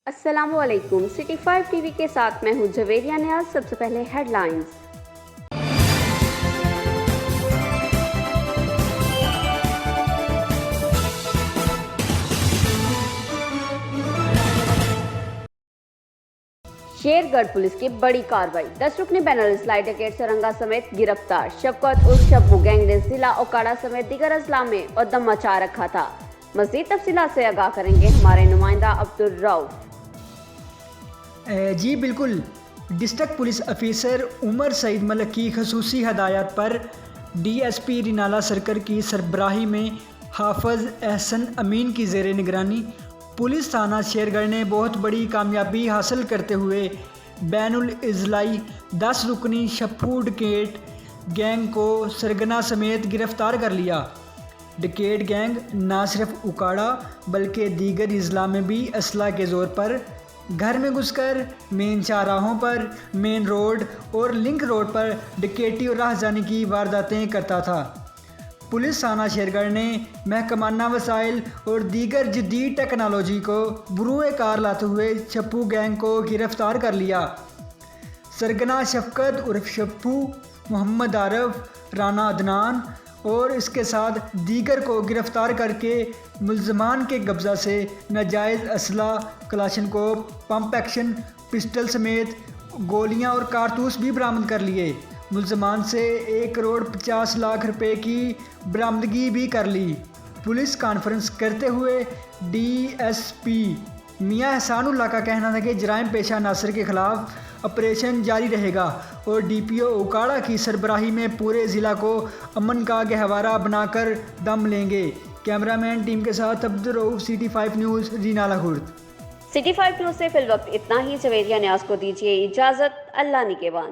अस्सलामुअलैकुम। City 5 TV के साथ मैं हूं जवेरिया नियाज। सबसे पहले हेडलाइंस। शेरगढ़ पुलिस की बड़ी कार्रवाई, 10 रुकनी बैनर स्लाइड डकैत सरंगा समेत गिरफ्तार। शफकत उर्फ शब्बू गैंग ने जिला ओकाड़ा समेत दीगर अजला में उद्दम मचा रखा था। मजीद तफसीलात से आगाह करेंगे हमारे नुमाइंदा अब्दुल रऊफ। जी बिल्कुल। District police officer Umar Saeed Malik की खसूसी हदायत पर डीएसपी रिनाला सर्कल की सरबराही में हाफिज एहसन अमीन की ज़ेर निगरानी पुलिस थाना शेरगढ़ ने बहुत बड़ी कामयाबी हासिल करते हुए बैनुल इज़लाई 10 रुकनी शप्पू डकैत गैंग को सरगना समेत गिरफ्तार कर लिया। डकैत गैंग न सिर्फ उकाड़ा बल्कि दीगर अजला में भी असला के ज़ोर पर घर में घुसकर मेन चौराहों पर, मेन रोड और लिंक रोड पर डकैती और राहज़नी की वारदातें करता था। पुलिस थाना शेरगढ़ ने महकमाना वसाइल और दीगर जदीद टेक्नोलॉजी को बुरुए कार लाते हुए शप्पू गैंग को गिरफ्तार कर लिया। सरगना शफकत उर्फ शप्पू, मोहम्मद आरफ, राना अदनान और इसके साथ दीगर को गिरफ्तार करके मुल्ज़मान के कब्ज़ा से नाजायज़ असला, कलाशनकोव, पंप एक्शन पिस्टल समेत गोलियां और कारतूस भी बरामद कर लिए। मुल्ज़मान से 1,50,00,000 रुपए की बरामदगी भी कर ली। पुलिस कॉन्फ्रेंस करते हुए डीएसपी मियां एहसानुल्लाह का कहना था कि जराइम पेशा अनासर के ख़िलाफ़ ऑपरेशन जारी रहेगा और डीपीओ उकाड़ा की सरबराही में पूरे ज़िला को अमन का गहवारा बनाकर दम लेंगे। कैमरामैन टीम के साथ Abdul Rauf, city 5 news, Rinala Khurd. City 5 news से फिल वक्त इतना ही। जवेरिया नियाज को दीजिए इजाज़त। अल्लाह निगहबान।